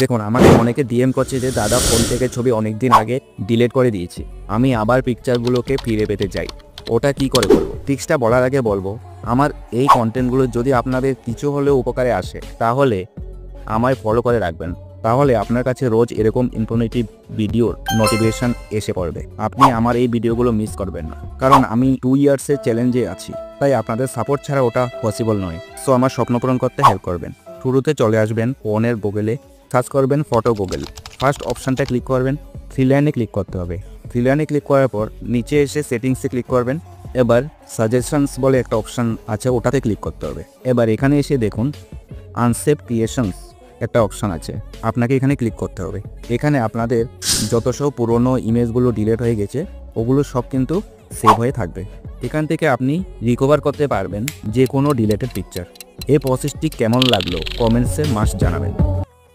দেখুন, আমাকে অনেকে ডিএম করছে যে দাদা ফোন থেকে ছবি অনেক দিন আগে ডিলিট করে দিয়েছি, আমি আবার পিকচারগুলোকে ফিরে পেতে চাই, ওটা কি করে করব? টিক্সটা বলার আগে বলবো, আমার এই কন্টেন্টগুলো যদি আপনাদের কিছু হলেও উপকারে আসে তাহলে আমায় ফলো করে রাখবেন, তাহলে আপনার কাছে রোজ এরকম ইনফরমেটিভ ভিডিওর নোটিফিকেশান এসে পড়বে। আপনি আমার এই ভিডিওগুলো মিস করবেন না, কারণ আমি 2 ইয়ার্সের চ্যালেঞ্জে আছি, তাই আপনাদের সাপোর্ট ছাড়া ওটা পসিবল নয়। সো আমার স্বপ্ন পূরণ করতে হেল্প করবেন। শুরুতে চলে আসবেন ফোনের গুগলে, সার্চ করবেন ফটো গুগল। ফার্স্ট অপশানটা ক্লিক করবেন, 3 লাইনে ক্লিক করতে হবে। 3 লাইনে ক্লিক করার পর নিচে এসে সেটিংসে ক্লিক করবেন। এবার সাজেশনস বলে একটা অপশান আছে, ওটাতে ক্লিক করতে হবে। এবার এখানে এসে দেখুন আনসেভ ক্রিয়েশনস একটা অপশান আছে, আপনাকে এখানে ক্লিক করতে হবে। এখানে আপনাদের যত সব পুরনো ইমেজগুলো ডিলিট হয়ে গেছে ওগুলো সব কিন্তু সেভ হয়ে থাকবে। এখান থেকে আপনি রিকভার করতে পারবেন যে কোনো ডিলেটেড পিকচার। এই প্রসেসটি কেমন লাগলো কমেন্টসে মাস্ট জানাবেন।